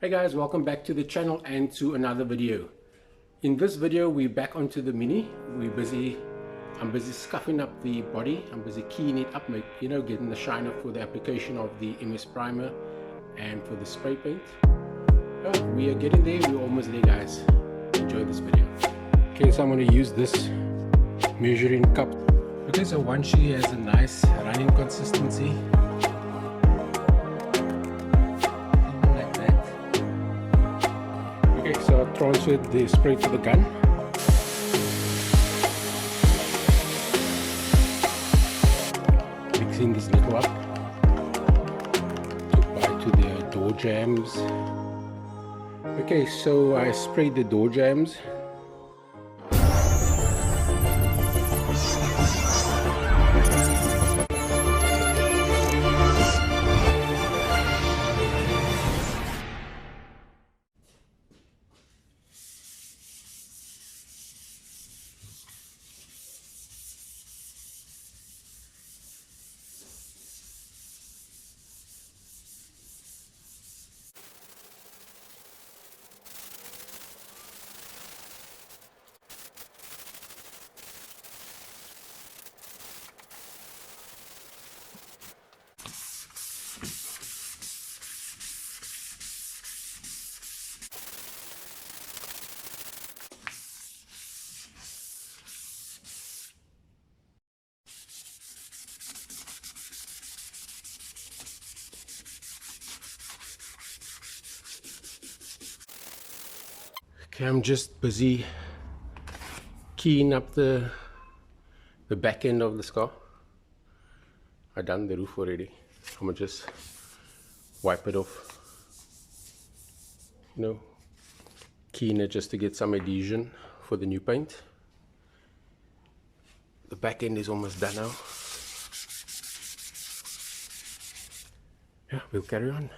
Hey guys, welcome back to the channel and to another video. In this video we're back onto the Mini. I'm busy scuffing up the body. I'm busy keying it up, getting the shine up for the application of the MS primer and for the spray paint. We are getting there. We're almost there, guys. Enjoy this video. Okay, so I'm going to use this measuring cup. Okay, so one she has a nice running consistency. So I transferred the spray to the gun. Mixing this little up to apply to the door jambs. Okay, so I sprayed the door jambs. Okay, I'm just busy keying up the back end of the car. I've done the roof already. I'm gonna just wipe it off. Keying it just to get some adhesion for the new paint. The back end is almost done now. Yeah, we'll carry on.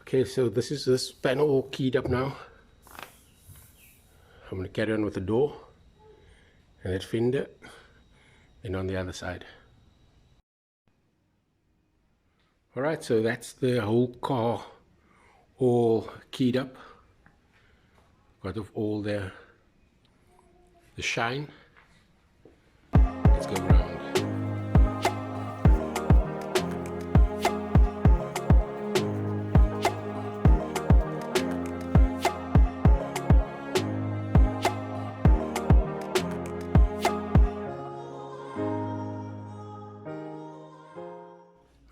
Okay, so this panel all keyed up now. I'm going to carry on with the door and that fender, and on the other side. Alright, so that's the whole car all keyed up. Got of all the shine. Let's go around.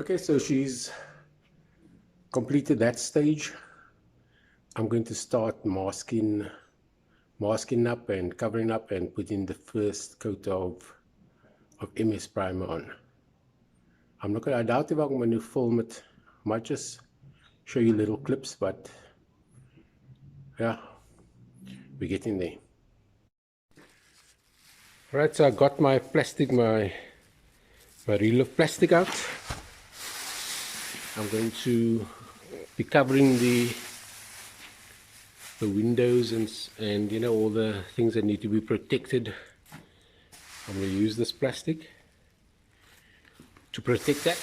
Okay, so she's completed that stage. I'm going to start masking up and covering up and putting the first coat of MS primer on. I doubt if I'm going to film it. I might just show you little clips, but yeah, we're getting there. Alright, so I got my plastic, my reel of plastic out. I'm going to be covering the windows and all the things that need to be protected. I'm going to use this plastic to protect that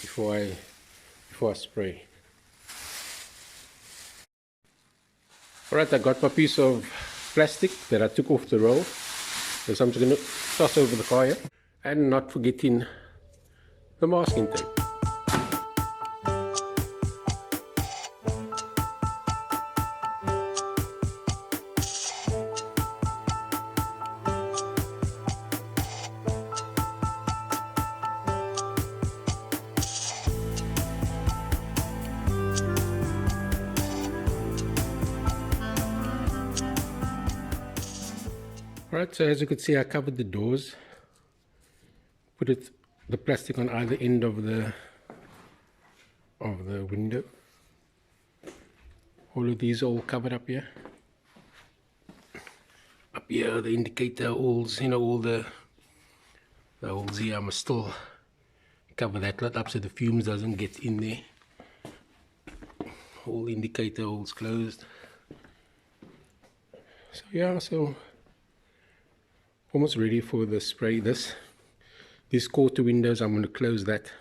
before I spray. Alright, I got my piece of plastic that I took off the roll. So I'm just going to toss over the car here. And not forgetting the masking tape. Alright, so as you can see, I covered the doors, put the plastic on either end of the window. All of these are all covered up here. Up here, the indicator holes, you know, all the holes here. I must still cover that lot up so the fumes doesn't get in there. All the indicator holes closed. So yeah, so almost ready for the spray. These quarter windows, I'm going to close that.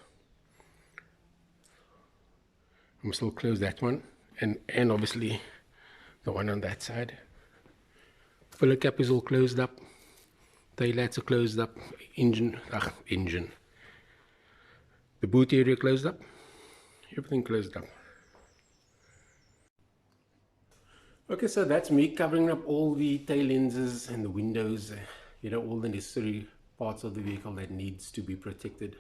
I'm going to still close that one, and obviously the one on that side. Filler cap is all closed up. Taillights are closed up. Engine. The boot area closed up. Everything closed up. Okay, so that's me covering up all the tail lenses and the windows. You know, all the necessary parts of the vehicle that needs to be protected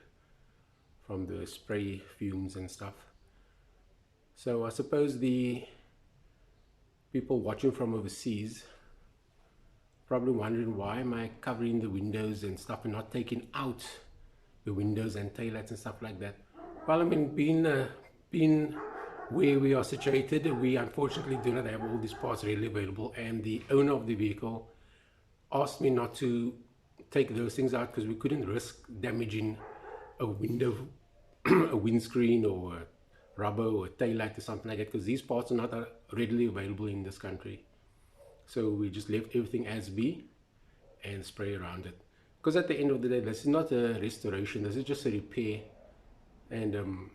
from the spray fumes and stuff. So I suppose the people watching from overseas probably wondering, why am I covering the windows and stuff and not taking out the windows and taillights and stuff like that? Well, I mean, being where we are situated, we unfortunately do not have all these parts readily available, and the owner of the vehicle asked me not to take those things out because we couldn't risk damaging a window, a windscreen, or a rubber, or a taillight, or something like that, because these parts are not readily available in this country. So we just left everything as be and spray around it, because at the end of the day, this is not a restoration, this is just a repair. And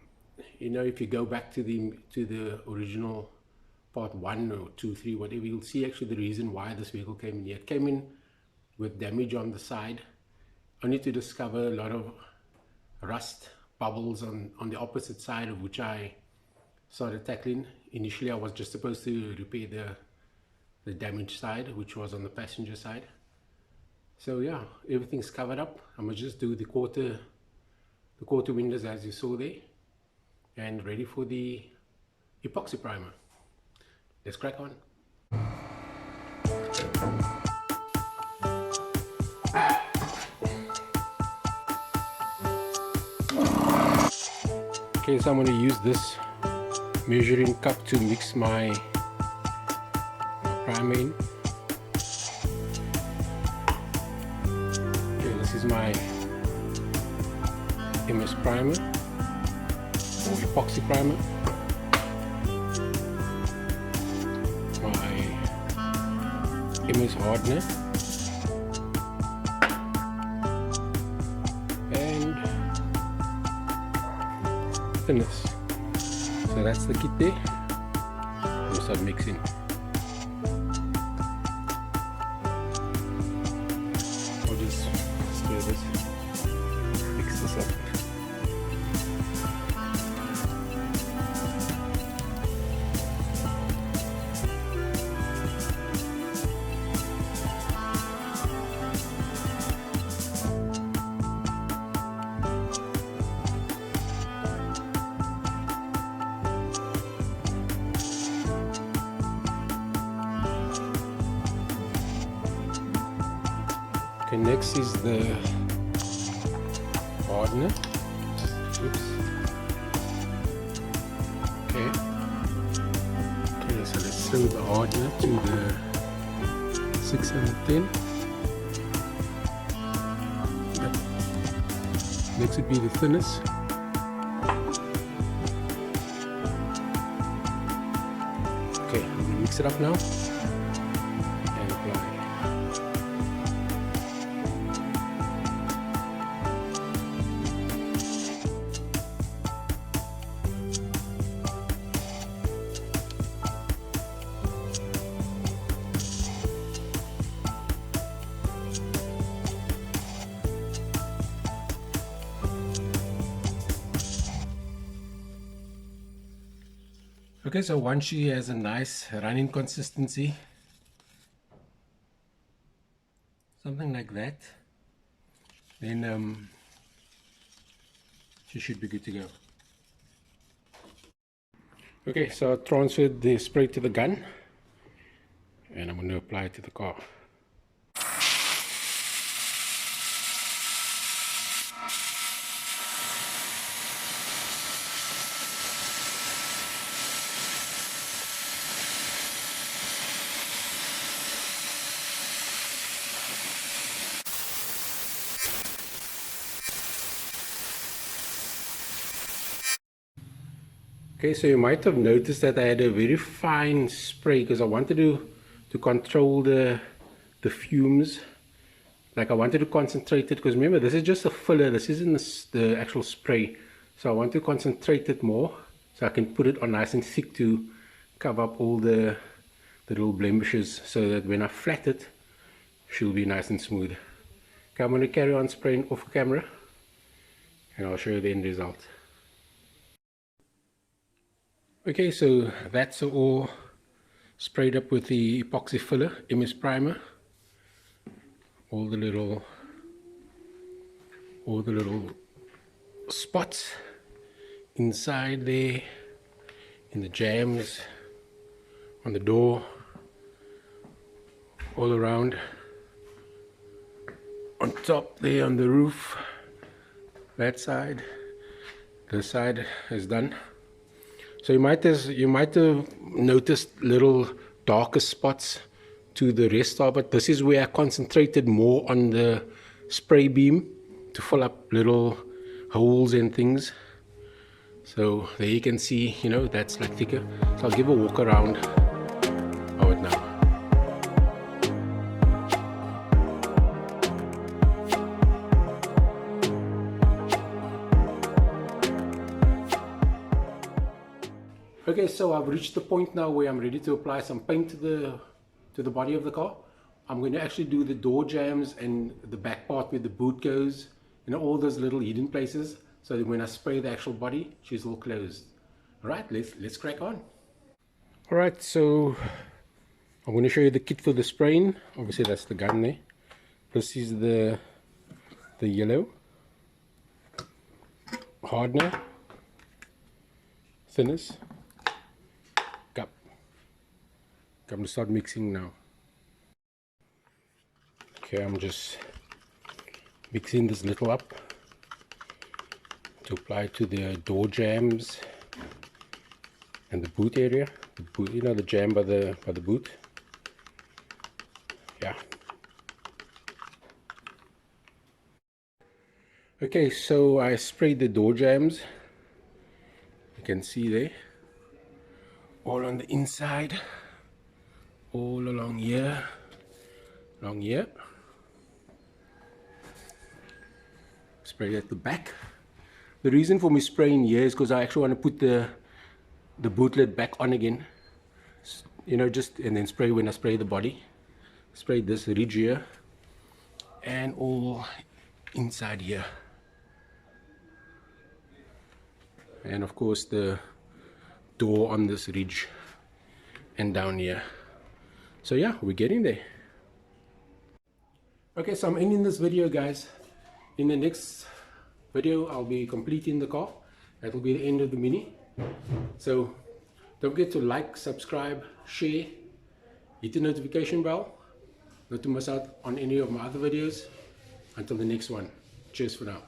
you know, if you go back to the original part 1 or 2, 3, whatever, you'll see actually the reason why this vehicle came in here. It came in with damage on the side, only to discover a lot of rust bubbles on the opposite side, of which I started tackling. Initially I was just supposed to repair the damaged side, which was on the passenger side. So yeah, everything's covered up. I'm gonna just do the quarter windows as you saw there, and ready for the epoxy primer. Let's crack on. Okay, so I'm going to use this measuring cup to mix my primer in. Okay, this is my MS primer, or epoxy primer. My MS hardener. Thinness. So that's the kit there. We'll start mixing. I'll just stir this, mix this up. Okay, next is the hardener. Oops. Okay, so let's throw the hardener to the 6 and 10. Yep. Next would be the thinness. Okay, I'm going to mix it up now and apply. Okay, so once she has a nice running consistency, something like that, then she should be good to go. Okay, so I transferred the spray to the gun and I'm going to apply it to the car. Okay, so you might have noticed that I had a very fine spray because I wanted to control the fumes. Like I wanted to concentrate it, because remember, this is just a filler, this isn't the actual spray. So I want to concentrate it more so I can put it on nice and thick to cover up all the little blemishes, so that when I flat it, she'll be nice and smooth. Okay, I'm going to carry on spraying off camera and I'll show you the end result. Okay, so that's all sprayed up with the epoxy filler, MS primer. All the little spots inside there, in the jambs, on the door, all around, on top there, on the roof, that side, this side is done. So you might have noticed little darker spots to the rest of it. This is where I concentrated more on the spray beam to fill up little holes and things. So there you can see, you know, that's like thicker. So I'll give a walk around of it now. Okay, so I've reached the point now where I'm ready to apply some paint to the body of the car. I'm going to actually do the door jambs and the back part where the boot goes, you know, all those little hidden places, so that when I spray the actual body, she's all closed. Alright, let's crack on. Alright, so I'm going to show you the kit for the spraying. Obviously that's the gun there. This is the yellow hardener, thinners, cup. I'm going to start mixing now. Okay, I'm just mixing this little up to apply to the door jambs and the boot area. The boot, you know, the jam by the boot. Yeah. Okay, so I sprayed the door jambs. You can see there, all on the inside, all along here, spray at the back. The reason for me spraying here is because I actually want to put the boot lid back on again, you know, just, and then spray when I spray the body. Spray this ridge here and all inside here, and of course the door on this ridge and down here. So yeah, we're getting there. Okay, so I'm ending this video, guys. In the next video I'll be completing the car. That will be the end of the Mini. So don't forget to like, subscribe, share, hit the notification bell not to miss out on any of my other videos. Until the next one, cheers for now.